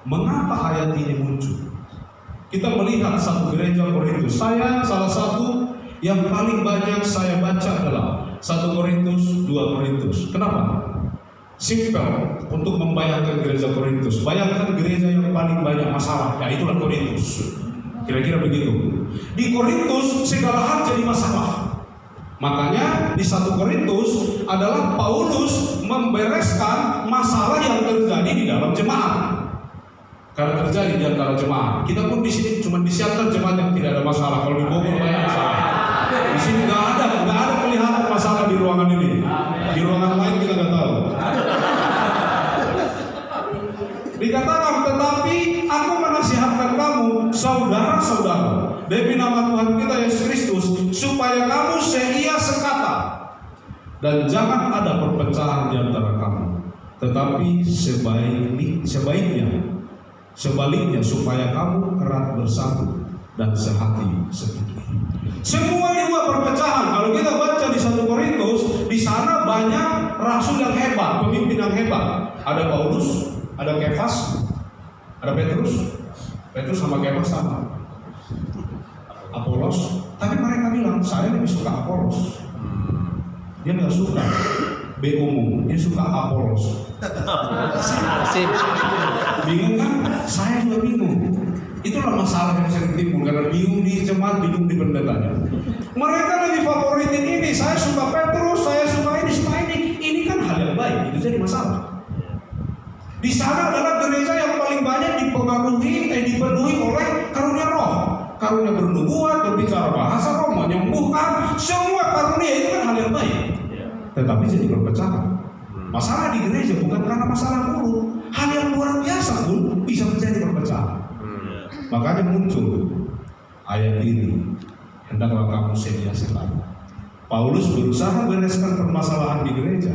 Mengapa ayat ini muncul? Kita melihat satu gereja Korintus. Saya salah satu yang paling banyak saya baca adalah 1 Korintus, 2 Korintus. Kenapa? Simpel untuk membayangkan gereja Korintus. Bayangkan gereja yang paling banyak masalah, ya itulah Korintus. Kira-kira begitu. Di Korintus segala hal jadi masalah. Makanya di 1 Korintus adalah Paulus membereskan masalah yang terjadi di dalam jemaat. Karena terjadi di antara jemaat. Kita pun di sini cuma disiapkan jemaat yang tidak ada masalah. Kalau di Bogor banyak masalah. Di sini nggak ada kelihatan masalah di ruangan ini. Di ruangan lain kita nggak tahu. Dikatakan, tetapi aku menasihatkan kamu, saudara-saudara, demi nama Tuhan kita Yesus Kristus, supaya kamu seia sekata, dan jangan ada perpecahan di antara kamu, tetapi sebaliknya supaya kamu erat bersatu dan sehati setuju. Semua dibuat perpecahan. Kalau kita baca di 1 Korintus, di sana banyak rasul yang hebat, pemimpin yang hebat. Ada Paulus, ada Kefas, ada Petrus. Petrus sama Kefas sama. Apolos, tapi mereka bilang saya lebih suka Apolos. Dia nggak suka B umum, dia suka Apolos. Bingung kan? Saya juga bingung. Itulah masalah yang sering timbul karena bingung di jemaat, bingung di pendetanya. Mereka lebih favoritin ini. Saya suka Petrus, saya suka ini. Ini kan hal yang baik. Itu jadi masalah. Di sana adalah gereja yang paling banyak dipenuhi oleh karunia Roh. Karunia bernubuat, berbicara bahasa roh, menyembuhkan, semua karunia itu kan hal yang baik. Tetapi jadi perpecahan. Masalah di gereja bukan karena masalah mulut, hal yang luar biasa pun bisa menjadi perpecahan. Makanya muncul ayat ini, hendaklah kamu sedia sekali. Paulus berusaha bereskan permasalahan di gereja.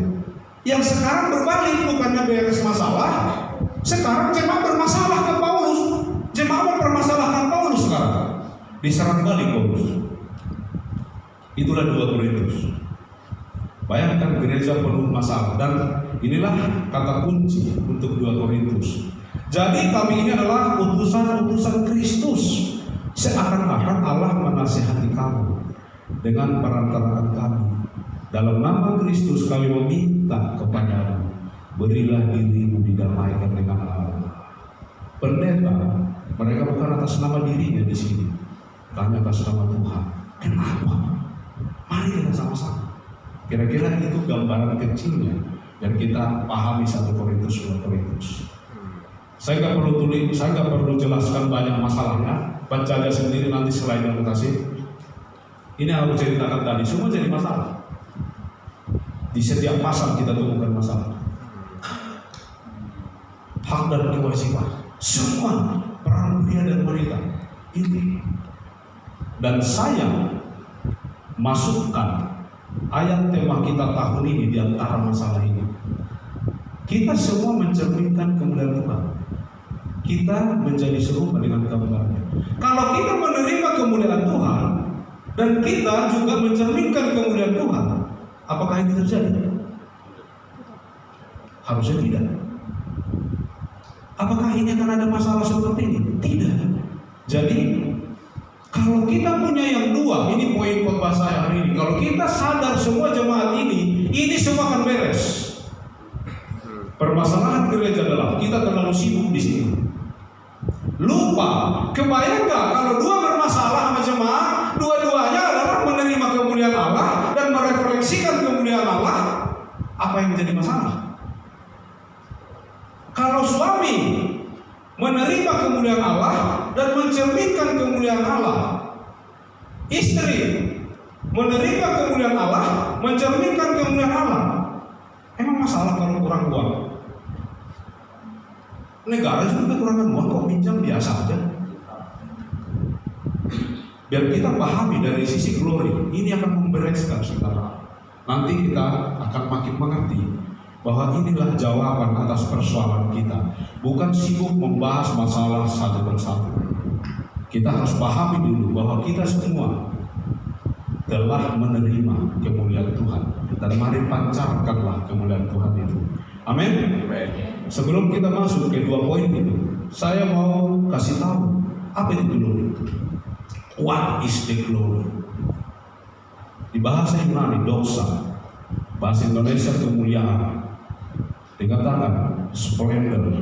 Yang sekarang berbalik, bukannya beres masalah, sekarang jemaat bermasalah ke Paulus. Jemaat mempermasalahkan Paulus sekarang. Diserang balik Paulus. Itulah 2 Korintus. Bayangkan gereja penuh masalah. Dan inilah kata kunci untuk 2 Korintus. Jadi kami ini adalah utusan-utusan Kristus. Seakan-akan Allah menasihati kamu dengan perantaraan kami. Dalam nama Kristus kami meminta kepadamu, berilah dirimu didamaikan dengan Allah. Pendeta, mereka bukan atas nama dirinya di sini, tapi atas nama Tuhan. Kenapa? Mari kita sama-sama. Kira-kira itu gambaran kecilnya dan kita pahami 1 Korintus, 2 Korintus. Saya nggak perlu jelaskan banyak masalahnya. Baca aja sendiri nanti selain yang kasih. Ini yang aku ceritakan tadi, semua jadi masalah. Di setiap pasal kita temukan masalah. Hak dan kewajiban, semua peran pria dan wanita ini. Dan saya masukkan ayat tema kita tahun ini di antara masalah ini. Kita semua mencerminkan kemuliaan Tuhan. Kita menjadi serupa dengan gambarnya. Kalau kita menerima kemuliaan Tuhan dan kita juga mencerminkan kemuliaan Tuhan, apakah ini terjadi? Harusnya tidak. Apakah ini akan ada masalah seperti ini? Tidak. Jadi kalau kita punya yang dua, ini poin khotbah saya hari ini. Kalau kita sadar semua jemaat ini semua akan beres. Permasalahan gereja adalah kita terlalu sibuk di sini. Lupa, kebayang gak kalau dua bermasalah sama jemaat, dua-duanya adalah menerima kemuliaan Allah dan merefleksikan kemuliaan Allah, apa yang menjadi masalah? Kalau suami menerima kemuliaan Allah dan mencerminkan kemuliaan Allah, istri menerima kemuliaan Allah, mencerminkan kemuliaan Allah, emang masalah kalau kurang uang? Negara juga kekurangan uang kok, pinjam biasa aja. Biar kita pahami dari sisi glory, ini akan membereskan saudara. Nanti kita akan makin mengerti bahwa inilah jawaban atas persoalan kita. Bukan sibuk membahas masalah satu persatu. Kita harus pahami dulu bahwa kita semua telah menerima kemuliaan Tuhan. Dan mari pancarkanlah kemuliaan Tuhan itu. Amin. Sebelum kita masuk ke 2 poin itu, saya mau kasih tahu apa itu glory. What is the glory? Di bahasa Yunani doxa, bahasa Indonesia kemuliaan. Dikatakan splendor,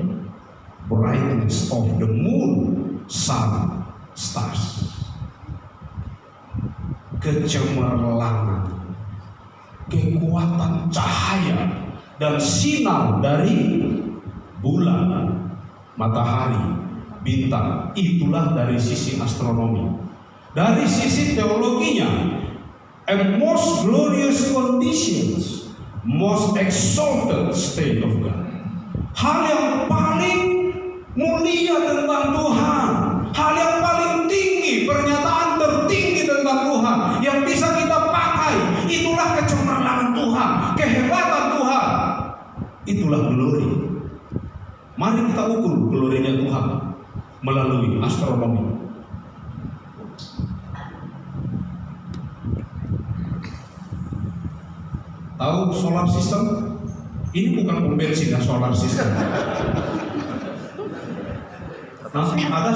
brightness of the moon, sun, stars. Kecemerlangan, kekuatan cahaya dan sinar dari bulan, matahari, bintang. Itulah dari sisi astronomi. Dari sisi teologinya, a most glorious conditions, most exalted state of God. Hal yang paling mulia tentang Tuhan, hal yang paling tinggi, pernyataan tertinggi tentang Tuhan yang bisa kita pakai. Itulah kecemerlangan Tuhan, kehebatan Tuhan. Itulah glory. Mari kita ukur glorinya Tuhan melalui astronomi. Tahu solar system? Ini bukan pom bensin ya, solar system. Nanti ada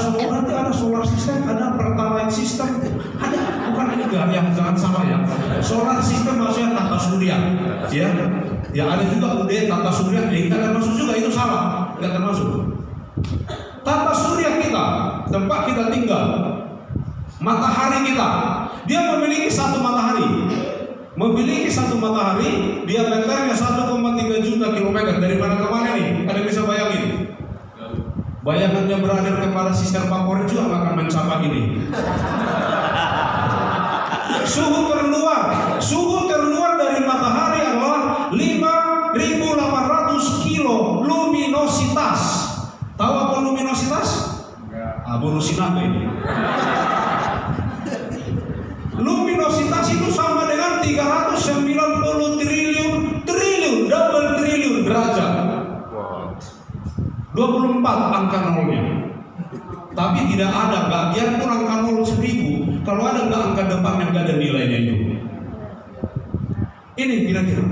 solar system, ada pertalite system, ada, bukan ini yang jangan salah ya. Solar system maksudnya tata surya, ya. Ya ada juga tata surya, tidak termasuk juga, itu salah, tidak termasuk. Tata surya kita, tempat kita tinggal, matahari kita, dia memiliki satu matahari. Diameternya 1,3 juta kilometer. Dari mana ke mana nih? Ada bisa bayangin? Bayangannya berakhir kepada Sister Pakoret juga akan mencapai ini. Suhu terluar dari matahari adalah 5.800 kilo luminositas. Tahu apa luminositas? Bono sinabe ini. Luminositas itu sama dengan 390 triliun, double triliun derajat. 24 angka nolnya. Tapi tidak ada, nggak biarpun angka 0 1000, kalau ada nggak angka depan yang nggak ada nilainya itu. Ini kira-kira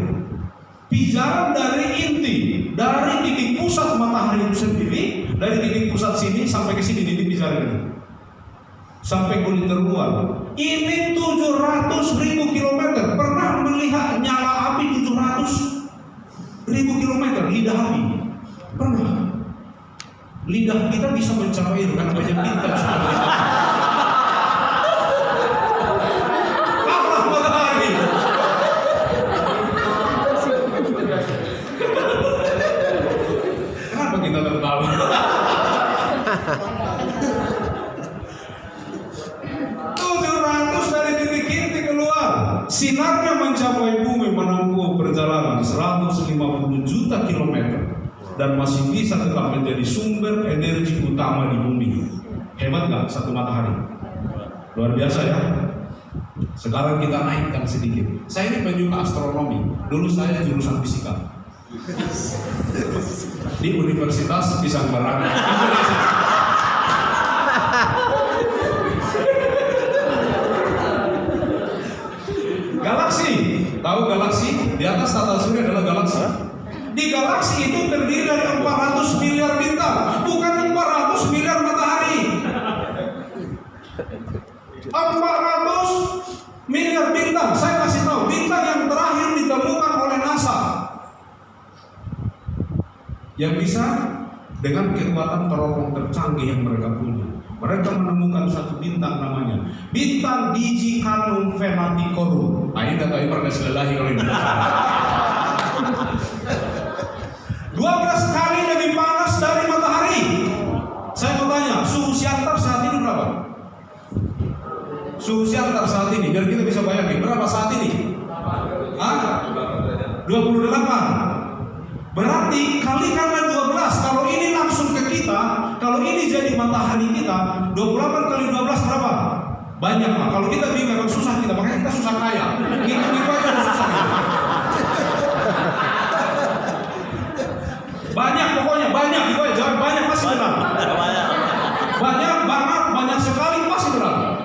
pijaran dari inti, dari titik pusat matahari itu sendiri, dari titik pusat sini sampai ke sini titik pijaran ini, sampai kulit terluar. Ini 700.000 kilometer. Pernah melihat nyala api 700.000 kilometer lidah api? Pernah? Lidah kita bisa mencapai karena banyak bintang. Kalah matahari. Kenapa kita tertawa? Sinarnya mencapai bumi menempuh perjalanan 150 juta kilometer dan masih bisa tetap menjadi sumber energi utama di bumi. Hebat nggak satu matahari? Luar biasa ya. Sekarang kita naikkan sedikit. Saya ini penyuka astronomi. Dulu saya jurusan fisika di Universitas Pisang Barangan, Indonesia. Galaksi, tahu galaksi? Di atas tata surya adalah galaksi. Di galaksi itu terdiri dari 400 miliar bintang, bukan 400 miliar matahari. 400 miliar bintang. Saya kasih tahu, bintang yang terakhir ditemukan oleh NASA yang bisa dengan kekuatan teropong tercanggih yang mereka punya. Mereka menemukan satu bintang namanya bintang Digi Canum Venaticorum. Ini data pernah selelahi oleh Indonesia. 12 kali lebih panas dari matahari. Saya mau tanya, suhu siantar saat ini berapa? Suhu siantar saat ini, biar kita bisa bayangin berapa saat ini? 28. Berarti kalikanlah 12. Kalau ini langsung ke kita, kalau ini jadi matahari kita, 28 kali 12 berapa? Banyak Pak. Kalau kita bingung memang susah kita, makanya kita susah kaya. Gitu aja susah. Banyak pokoknya, banyak itu aja. Jawab banyak pasti benar. Banyak banget, banyak sekali pasti benar.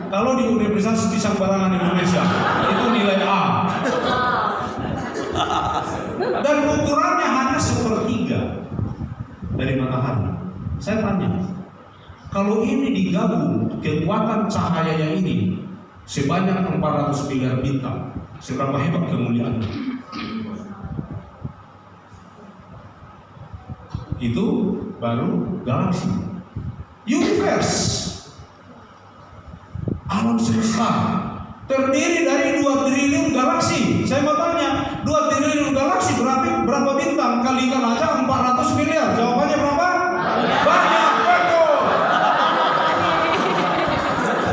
Kalau di Universitas Pisang Barangan Indonesia itu nilai A. Dan ukurannya hanya 1/3 dari matahari. Saya tanya, kalau ini digabung kekuatan cahayanya ini sebanyak 400 miliar bintang, seberapa hebat kemuliaannya? Itu baru galaksi. Universe, alam semesta terdiri dari 2 triliun galaksi. Saya mau tanya, 2 triliun galaksi berapa bintang? Kalikan aja 400 miliar. Jawabannya berapa? Banyak, betul.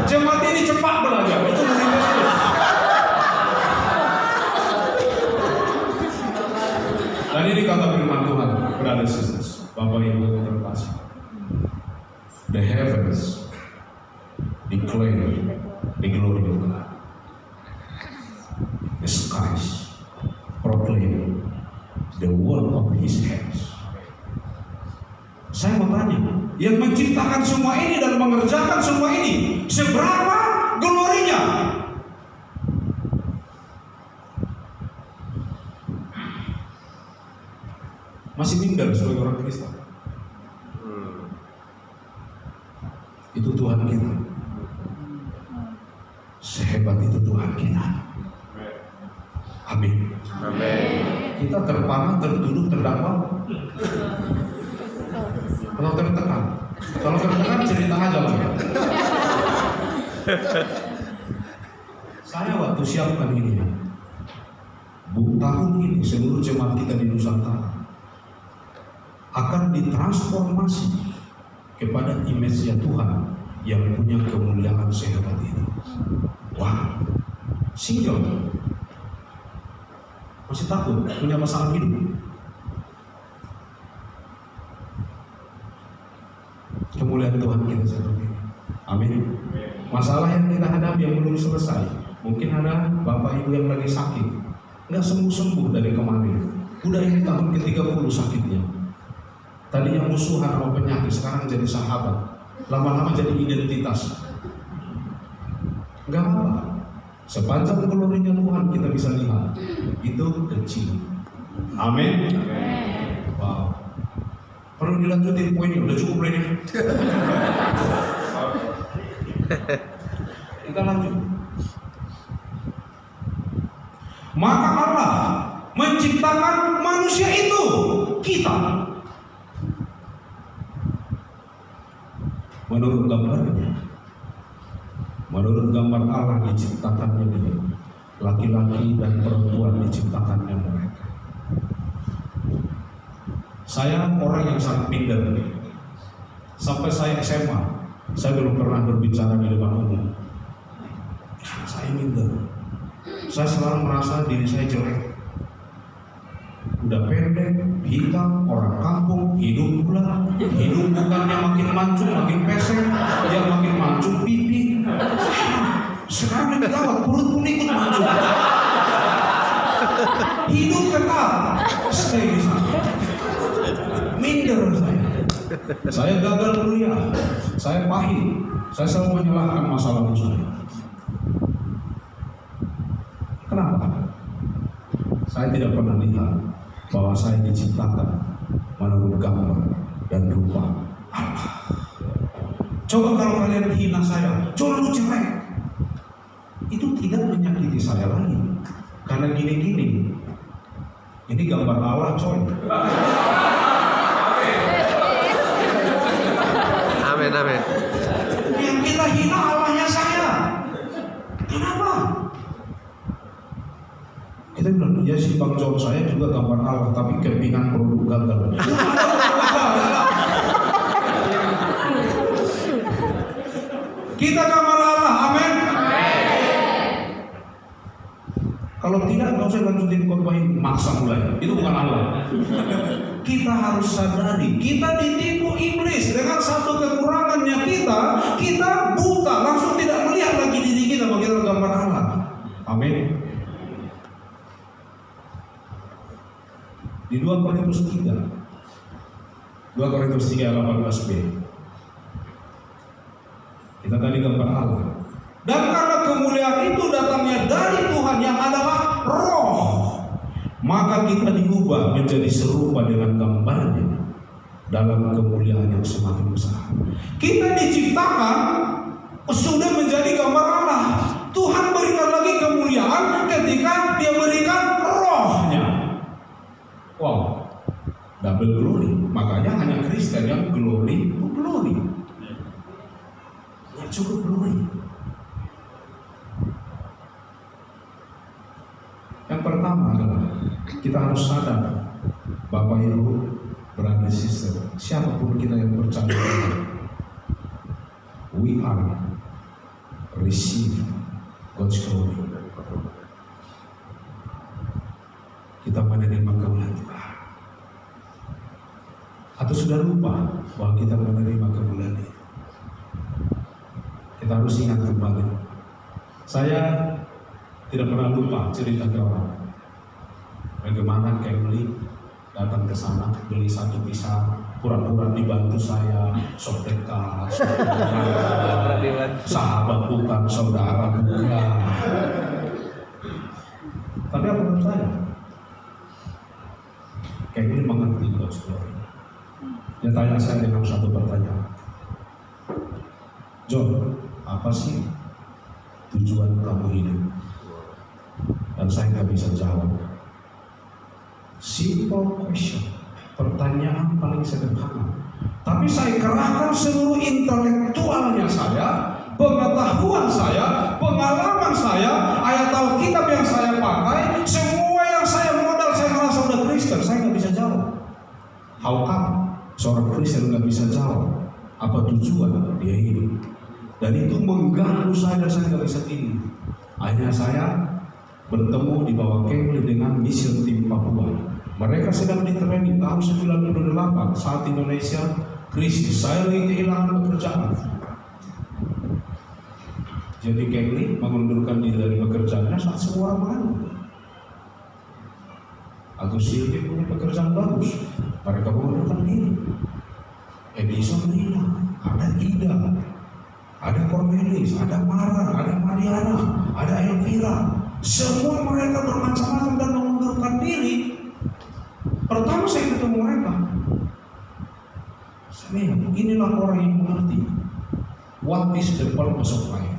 Jemaat ini cepat belajar. Itu universe. Dan ini kata firman Tuhan, brother sisters, Bapak Ibu yang terkasih. The heavens declare the glory of God. The skies proclaim the work of His hands. Saya mau tanya, yang menciptakan semua ini dan mengerjakan semua ini, seberapa glorinya? Masih minder sebagai orang Kristen. Itu Tuhan kita. Sehebat itu Tuhan kita. Amin. Kita terpana, tertuduh, terdakwa, atau tertekan? Kalau tertekan cerita aja Pak. Saya waktu siapkan ini, tahun ini seluruh jemaat kita di Nusantara akan ditransformasi kepada image-nya Tuhan yang punya kemuliaan sehebat ini. Wah, single masih takut punya masalah hidup. Kemuliaan Tuhan kita seperti ini. Amin. Masalah yang kita hadapi yang belum selesai. Mungkin ada bapak ibu yang lagi sakit, nggak sembuh-sembuh dari kemarin. Udah ini tahun ke-30 sakitnya. Tadinya musuhan sama penyakit, sekarang jadi sahabat. Lama-lama jadi identitas. Nggak apa-apa. Sepanjang glorinya Tuhan kita bisa lihat, itu kecil. Amin. Wow. Perlu dilanjutin poinnya, udah cukup ini. Kita lanjut. Maka Allah menciptakan manusia itu, kita. Menurut gambarnya, menurut gambar Allah diciptakannya dia, laki-laki dan perempuan diciptakannya mereka. Saya orang yang sangat minder. Sampai saya SMA, saya belum pernah berbicara di depan umum. Karena saya minder. Saya selalu merasa diri saya jelek. Udah pendek, hitam, orang kampung, hidung pula. Hidung bukannya makin mancung, makin pesek, yang makin mancung pipi. Sekarang lebih gawat, perut pun ikut mancung. Hidup tetap stay di sana. Minder saya. Saya gagal kuliah, saya pahit, saya selalu menyalahkan masalah saya. Kenapa? Saya tidak pernah lihat bahwa saya diciptakan menurut gambar dan rupa Allah. Coba kalau kalian hina saya, coba lu jelek, itu tidak menyakiti saya lagi. Karena gini-gini, ini gambar Allah coy. Amin, amin. Yang kita hina Allahnya saya. Kenapa? Kita bilang, ya si Bang John saya juga gambar Allah, tapi kepingan produk gagal. Kita gambar Allah, amin. Kalau tidak, nggak usah lanjutin khotbah ini, maksa mulai. Itu bukan Allah. Kita harus sadari, kita ditipu iblis dengan satu kekurangannya kita buta, langsung tidak melihat lagi diri kita bagaimana gambar Allah. Amin. Di 2 Korintus 3 18b, kita tadi gambar Allah. Dan karena kemuliaan itu datangnya dari Tuhan yang adalah Roh, maka kita diubah menjadi serupa dengan gambarnya dalam kemuliaan yang semakin besar. Kita diciptakan sudah menjadi gambar Allah. Tuhan berikan lagi kemuliaan ketika Dia berikan Roh-Nya. Wow, double glory. Makanya hanya Kristen yang glory to glory. Ya cukup glory. Yang pertama adalah kita harus sadar, Bapak Ibu, brother sister, siapapun kita yang percaya, we are receive God's glory. Kita menerima kemuliaan Tuhan. Atau sudah lupa bahwa kita menerima kemuliaan itu? Kita harus ingat kembali. Saya tidak pernah lupa cerita ke orang bagaimana Kelly datang ke sana beli satu pisang, pura-pura dibantu saya, saudara, sahabat bukan, saudara bukan. Tapi apa menurut saya? Kelly mengerti God's glory. Dia tanya saya dengan satu pertanyaan, John, apa sih tujuan kamu hidup? Dan saya nggak bisa jawab. Simple question, pertanyaan paling sederhana. Tapi saya kerahkan seluruh intelektualnya saya, pengetahuan saya, pengalaman saya, ayat Alkitab yang saya pakai, semua yang saya modal, saya merasa udah Kristen, saya nggak bisa jawab. How come seorang Kristen nggak bisa jawab apa tujuan dia hidup? Dan itu mengganggu saya dan saya nggak bisa tidur. Akhirnya saya bertemu di bawah Kemli dengan Mission Tim Papua. Mereka sedang di training tahun 98 saat Indonesia krisis. Saya lagi kehilangan pekerjaan. Jadi Kemli mengundurkan diri dari pekerjaannya saat semua orang malu. Agus Silvi punya pekerjaan bagus, mereka mengundurkan diri. Edison Rina, ada Ida, ada Cornelis, ada Mara, ada Mariana, ada Elvira. Semua mereka bermacam-macam dan mengundurkan diri. Pertama saya ketemu mereka, inilah orang yang mengerti what is the purpose of life.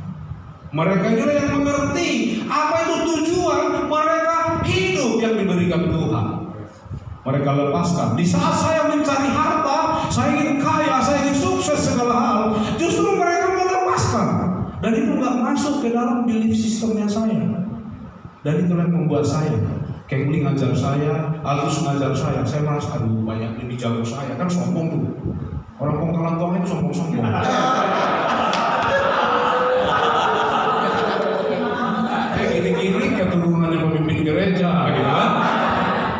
Mereka inilah yang mengerti apa itu tujuan mereka hidup yang diberikan Tuhan. Mereka lepaskan. Di saat saya mencari harta, saya ingin kaya, saya ingin sukses segala hal, justru mereka melepaskan. Dan itu nggak masuk ke dalam belief sistemnya saya. Dan itulah yang membuat saya, Kemli ngajar saya, Agus ngajar saya merasa aduh banyak ini jago saya, kan sombong tuh. Orang Pongkalan Tua itu sombong-sombong. Kayak gini-gini keturunannya pemimpin gereja gitu kan.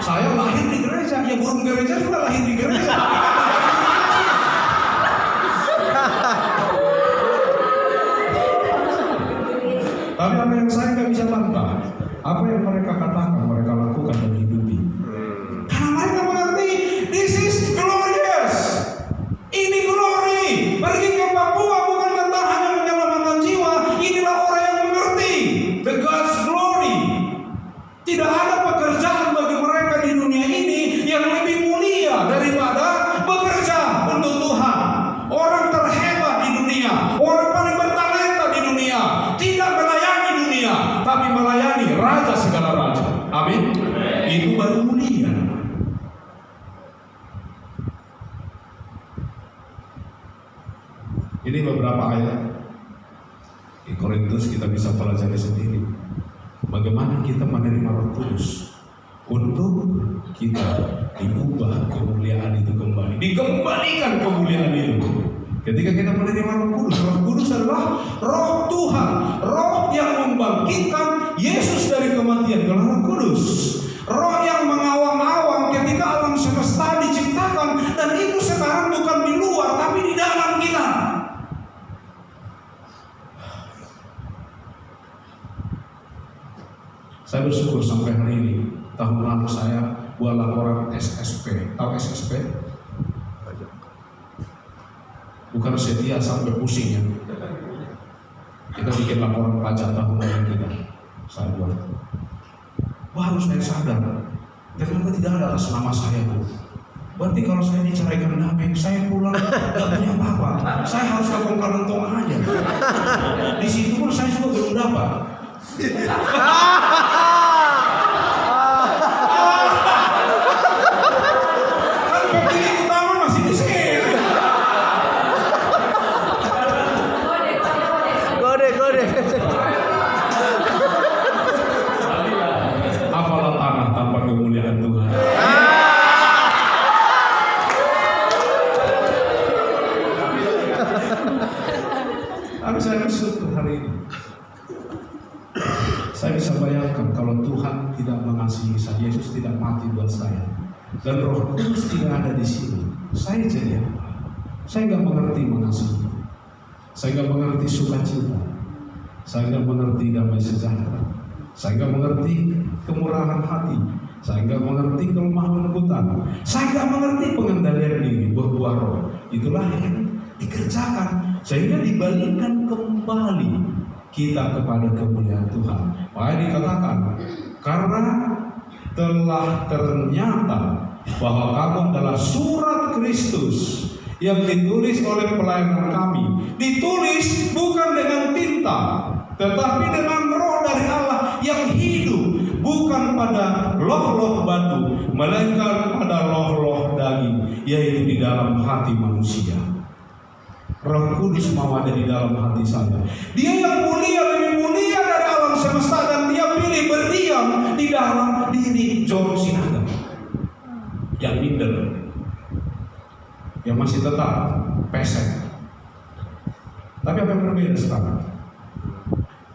Saya lahir di gereja, ya burung gereja juga lahir di gereja. Tapi apa yang saya nggak bisa bantah, apa yang mereka katakan, mereka lakukan dan hidupi. Karena mereka mengerti, this is glorious. Ini glory. Pergi ke Papua bukan tentang hanya menyelamatkan jiwa. Inilah orang yang mengerti the God's glory. Tidak ada pekerjaan bagi mereka di dunia ini yang lebih mulia daripada bekerja untuk Tuhan. Orang terhebat di dunia, orang paling bertalenta di dunia, tidak melayani dunia, tapi melayani Raja segala raja. Amin. Itu baru mulia. Ini beberapa ayat di Korintus kita bisa pelajari sendiri. Bagaimana kita menerima Roh Kudus untuk kita diubah kemuliaan itu kembali, dikembalikan kemuliaan itu. Ketika kita menerima Roh Kudus adalah Roh Tuhan, Roh yang membangkitkan Yesus dari kematian, adalah Roh Kudus. Roh yang mengawang-awang ketika alam semesta diciptakan, dan itu sekarang bukan di luar tapi di dalam kita. Saya bersyukur sampai hari ini. Tahun lalu saya buat laporan SSP. Tahu SSP? Bukan sedia sampai pusing ya. Kita bikin laporan pajak tahunan kita. Saya buat. Baru saya sadar, ternyata tidak ada atas nama saya, Bu. Berarti kalau saya diceraikan damai, saya pulang gak punya apa-apa. Saya harus ke Kongkalentong aja. Di situ pun saya juga belum dapat. Kan pemilih utama masih di sini. Kode. Apalah tanah tanpa kemuliaan Tuhan. Tapi saya bersyukur hari ini. Saya bisa bayangkan kalau Tuhan tidak mengasihi saya, Yesus tidak mati buat saya, dan Roh Kudus tidak ada di sini, saya jadi apa? Saya nggak mengerti mengasihi, saya nggak mengerti sukacita, saya nggak mengerti damai sejahtera, saya nggak mengerti kemurahan hati, saya nggak mengerti kelemah lembutan, saya nggak mengerti pengendalian diri, buah-buah roh. Itulah yang dikerjakan sehingga dibalikkan kembali kita kepada kemuliaan Tuhan. Makanya dikatakan, karena telah ternyata bahwa kamu adalah surat Kristus yang ditulis oleh pelayanan kami, ditulis bukan dengan tinta, tetapi dengan Roh dari Allah yang hidup, bukan pada loh-loh batu, melainkan pada loh-loh daging, yaitu di dalam hati manusia. Roh Kudus mau ada di dalam hati saya. Dia yang mulia, lebih mulia dari alam semesta, dan dia pilih berdiam di dalam diri John Sinaga yang minder, yang masih tetap pesek. Tapi apa yang berbeda sekarang?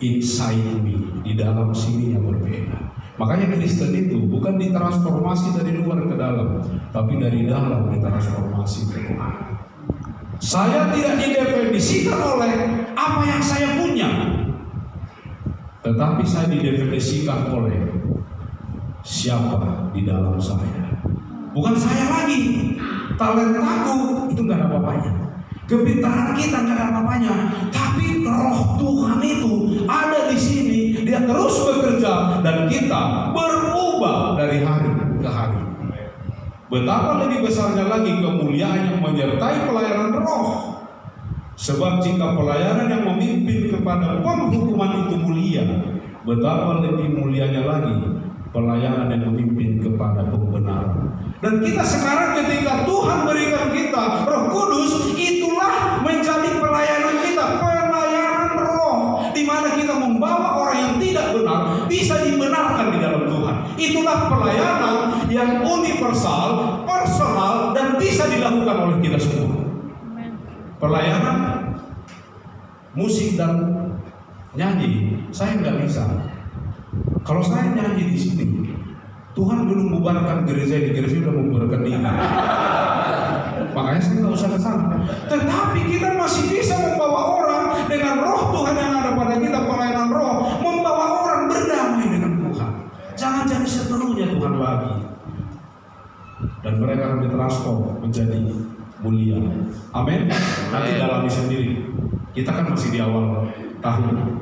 Inside me, di dalam sini yang berbeda. Makanya Kristen itu bukan ditransformasi dari luar ke dalam, tapi dari dalam ditransformasi ke luar. Saya tidak didefinisikan oleh apa yang saya punya, tetapi saya didefinisikan oleh siapa di dalam saya. Bukan saya lagi. Talentaku itu nggak ada apa-apanya, kepintaran kita nggak ada apa-apanya, tapi Roh Tuhan itu ada di sini. Dia terus bekerja dan kita berubah dari hari ke hari. Betapa lebih besarnya lagi kemuliaan yang menyertai pelayanan roh. Sebab jika pelayanan yang memimpin kepada penghukuman itu mulia, betapa lebih mulianya lagi pelayanan yang memimpin kepada pembenaran. Dan kita sekarang ketika Tuhan berikan kita Roh Kudus, itulah menjadi pelayanan kita, pelayanan roh, di mana kita membawa orang yang tidak benar bisa dibenarkan di dalam Tuhan. Itulah pelayanan yang universal, personal, dan bisa dilakukan oleh kita semua. Pelayanan musik dan nyanyi, saya nggak bisa. Kalau saya nyanyi di sini, Tuhan belum membubarkan gereja, di gereja sudah membubarkan diri. Makanya saya nggak usah ke sana. Tetapi kita masih bisa membawa orang dengan Roh Tuhan yang ada pada kita, pelayanan roh, membawa orang berdamai dengan Tuhan. Jangan jadi seterunya Tuhan lagi. Dan mereka akan ditransform menjadi mulia. Amin. Nanti dalami sendiri. Kita kan masih di awal tahun.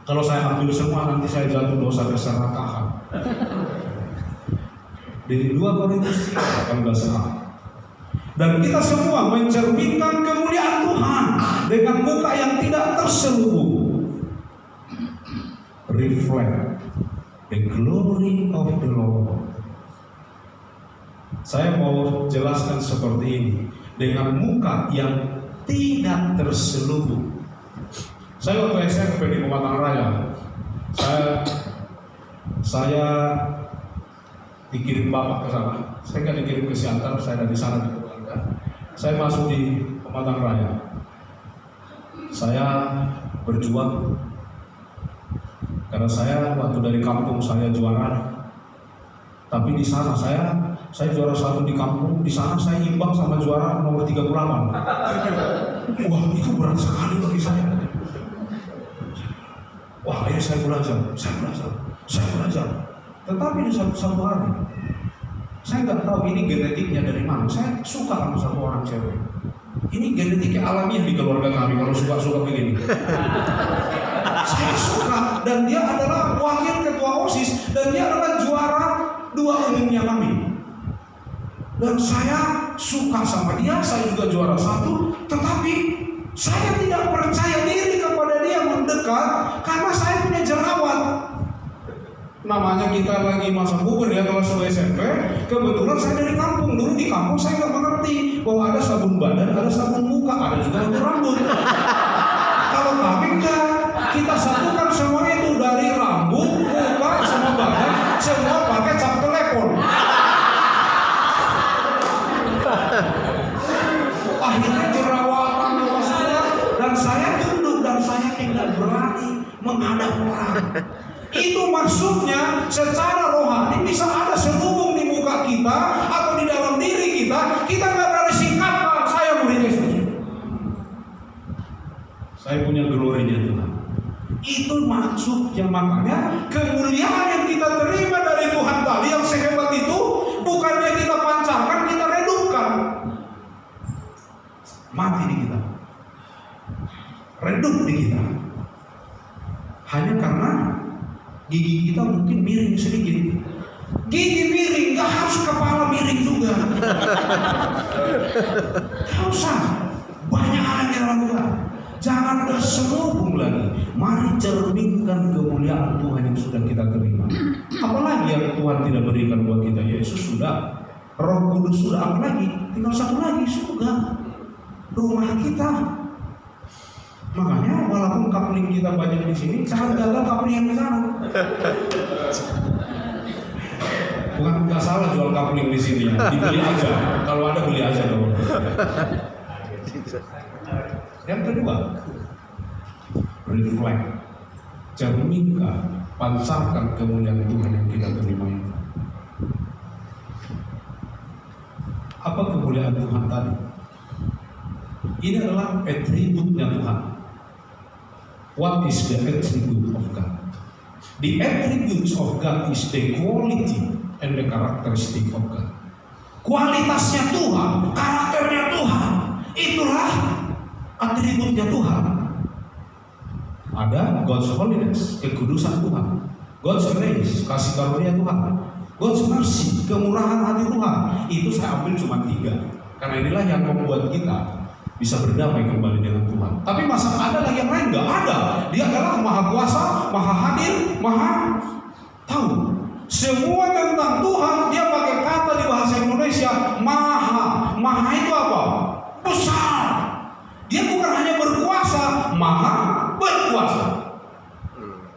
Kalau saya ambil semua, nanti saya jatuh dosa keserakahan. Dari 2 Korintus 18. Dan kita semua mencerminkan kemuliaan Tuhan dengan muka yang tidak terselubung. Reflect the glory of the Lord. Saya mau jelaskan seperti ini, dengan muka yang tidak terselubung. Saya waktu SMP di Pematang Raya, saya dikirim bapak ke sana. Saya nggak dikirim ke Siantar, saya dari sana di keluarga. Saya masuk di Pematang Raya. Saya berjuang karena saya waktu dari kampung saya juara. Tapi di sana saya juara 1 di kampung, di sana saya imbang sama juara nomor 38. Wah, itu berat sekali bagi saya. Wah, ayo saya belajar. Tetapi di satu hari, saya nggak tahu ini genetiknya dari mana. Saya suka sama satu orang cewek. Ini genetiknya alamiah di keluarga kami kalau suka-suka begini. Saya suka, dan dia adalah wakil ketua OSIS, dan dia adalah juara 2 umumnya kami. dan saya suka sama dia, saya juga juara 1, tetapi saya tidak percaya diri kepada dia mendekat karena saya punya jerawat. Namanya kita lagi masa puber ya, kelas 2 SMP. Kebetulan saya dari kampung. Dulu di kampung saya nggak mengerti bahwa ada sabun badan, ada sabun muka, ada juga untuk rambut. Kalau kami enggak, kita satukan semua itu dari rambut, muka, sama badan, semua pakai cap telepon. Akhirnya jerawatan apa semua, dan saya tunduk dan saya tidak berani menghadap orang. Itu maksudnya secara rohani bisa ada selubung di muka kita atau di dalam diri kita nggak berani singkapkan saya murid Yesus. Saya punya glorinya Tuhan. Itu maksudnya, makanya kemuliaan yang kita terima dari Tuhan tadi yang sehebat itu bukannya kita pancarkan, kita redupkan. Mati di kita, redup di kita, hanya karena gigi kita mungkin miring sedikit. Gigi miring, gak harus kepala miring juga. Gak usah banyak hal yang kita lakukan. Jangan terselubung lagi. Mari cerminkan kemuliaan Tuhan yang sudah kita terima. Apalagi yang Tuhan tidak berikan buat kita. Yesus sudah, Roh Kudus sudah, apalagi tinggal satu lagi, surga, rumah kita. Makanya walaupun kapling kita banyak di sini, jangan gagal kapling yang di sana. Bukan nggak salah jual kapling di sini ya, dibeli aja. Kalau ada beli aja dong. Yang kedua, reflect, cerminkan, pancarkan kemuliaan Tuhan yang kita terima itu. Apa kemuliaan Tuhan tadi? Ini adalah atributnya Tuhan. What is the attribute of God? The attributes of God is the quality and the characteristic of God. Kualitasnya Tuhan, karakternya Tuhan, itulah atributnya Tuhan. Ada God's holiness, kekudusan Tuhan. God's grace, kasih karunia Tuhan. God's mercy, kemurahan hati Tuhan. Itu saya ambil cuma 3. Karena inilah yang membuat kita bisa berdamai kembali dengan Tuhan. Tapi masa ada lagi yang lain? Nggak ada. Dia adalah maha kuasa, maha hadir, maha tahu. Semua tentang Tuhan dia pakai kata di bahasa Indonesia maha. Maha itu apa? Besar. Dia bukan hanya berkuasa, maha berkuasa.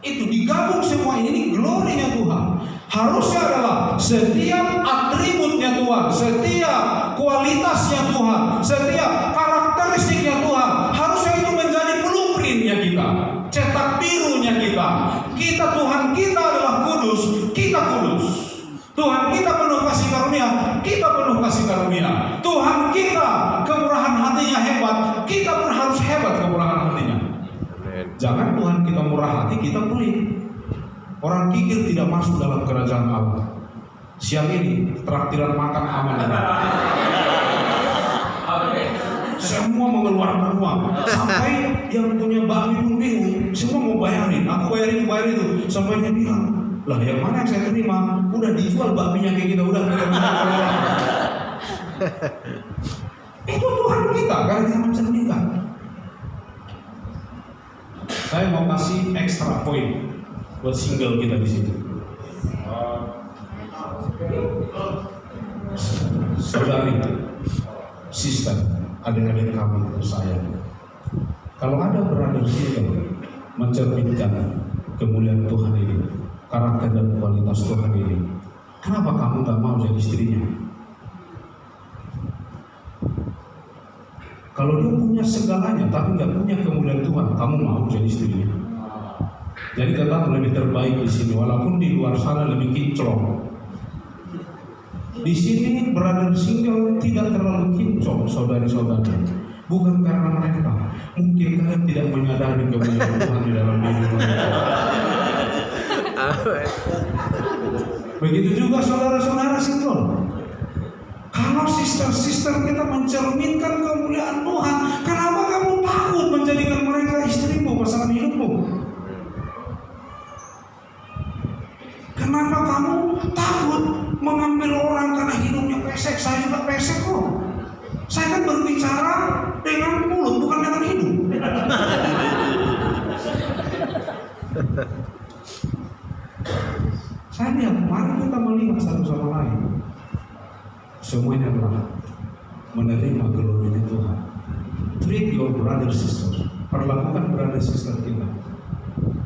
Itu digabung semua ini glorinya Tuhan. Harusnya adalah setiap atributnya Tuhan, setiap kualitasnya Tuhan, setiap karakteristiknya Tuhan, harusnya itu menjadi blueprintnya kita, cetak birunya kita. Tuhan kita adalah kudus, kita kudus. Tuhan kita penuh kasih karunia, kita penuh kasih karunia. Tuhan kita kemurahan hatinya hebat, kita pun harus hebat kemurahan hatinya. Jangan Tuhan kita murah hati, kita pelit. Orang kikir tidak masuk dalam kerajaan Allah. Siang ini traktiran makan aman. Semua mengeluarkan uang, sampai yang punya bakmi pun bingung. Semua mau bayarin, aku bayarin itu. Sampai dia bilang, lah yang mana yang saya terima? Udah dijual bakminya kayak kita, udah keluar. Itu Tuhan kita, karena kita mencerminkan. Saya mau kasih extra point buat single kita di situ. Saudari, sister, adik-adik kami tersayang, kalau ada brother single mencerminkan kemuliaan Tuhan ini, karakter dan kualitas Tuhan ini, kenapa kamu tak mau jadi istrinya? Kalau dia punya segalanya tapi nggak punya kemuliaan Tuhan, kamu mau jadi istrinya? Jadi tetap lebih terbaik di sini, walaupun di luar sana lebih kinclong. Di sini brother single tidak terlalu kinclong, saudari-saudari. Bukan karena mereka, mungkin kalian tidak menyadari kemuliaan Tuhan di dalam diri mereka. Begitu juga saudara-saudara single. Kalau sister-sister kita mencerminkan kemuliaan Tuhan, kenapa kamu takut menjadikan mereka istrimu, pasangan hidupmu? Kenapa kamu takut mengambil orang karena hidupnya pesek? Saya juga Semuanya adalah menerima glory Tuhan. Treat your brother sister. Perlakukan brother sister kita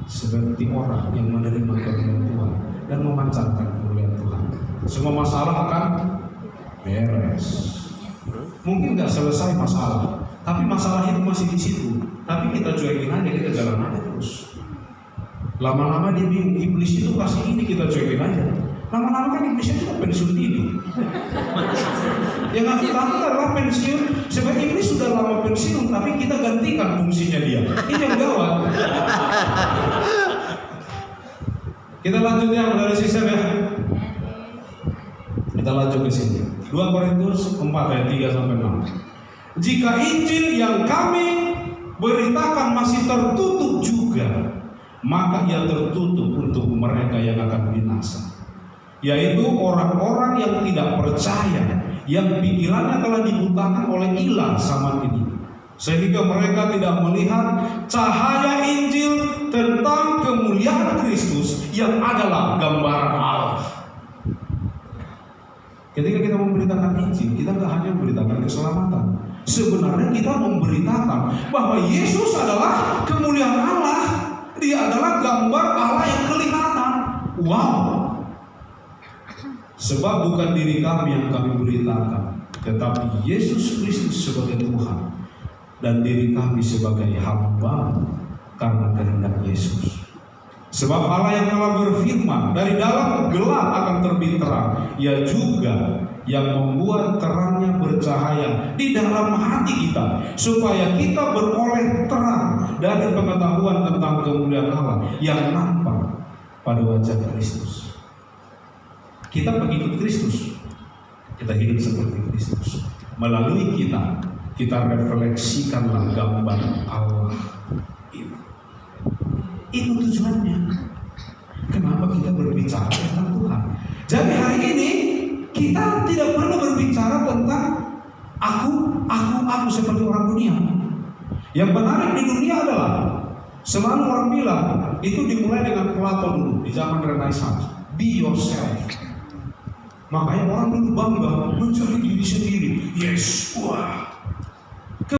seperti orang yang menerima kebenaran Tuhan dan memancarkan kemuliaan Tuhan. Semua masalah akan beres. Mungkin nggak selesai masalah, tapi masalah itu masih di situ. Tapi kita cuekin aja, kita jalan aja terus. Lama-lama dia bingung, iblis itu kasih ini, kita cuekin anya. Lama-lama kan iblisnya juga pensiun dini. Yang aku takut adalah pensiun. Sebab iblis sudah lama pensiun, tapi kita gantikan fungsinya dia. Ini yang gawat. Kita lanjut ya, dari sisa ya. Kita lanjut ke sini. 2 Korintus 4 ayat 3 sampai 6. Jika Injil yang kami beritakan masih tertutup juga, maka ia tertutup untuk mereka yang akan binasa, yaitu orang-orang yang tidak percaya, yang pikirannya telah dibutakan oleh ilah zaman ini, sehingga mereka tidak melihat cahaya Injil tentang kemuliaan Kristus yang adalah gambaran Allah. Ketika kita memberitakan Injil, kita tidak hanya memberitakan keselamatan. Sebenarnya kita memberitakan bahwa Yesus adalah kemuliaan Allah. Dia adalah gambar Allah yang kelihatan. Wow. Sebab bukan diri kami yang kami beritakan, tetapi Yesus Kristus sebagai Tuhan, dan diri kami sebagai hamba karena kehendak Yesus. Sebab Allah yang telah berfirman, dari dalam gelap akan terbit terang, Ia juga yang membuat terangnya bercahaya di dalam hati kita, supaya kita beroleh terang dari pengetahuan tentang kemuliaan Allah yang nampak pada wajah Kristus. Kita pengikut Kristus, kita hidup seperti Kristus. Melalui kita refleksikanlah gambar Allah itu. Itu tujuannya. Kenapa kita berbicara tentang Tuhan? Jadi hari ini kita tidak perlu berbicara tentang aku seperti orang dunia. Yang menarik di dunia adalah selalu orang bilang itu dimulai dengan Plato dulu di zaman Renaissance. Be yourself. Makanya orang dulu bangga mencari diri sendiri. Yes, wah.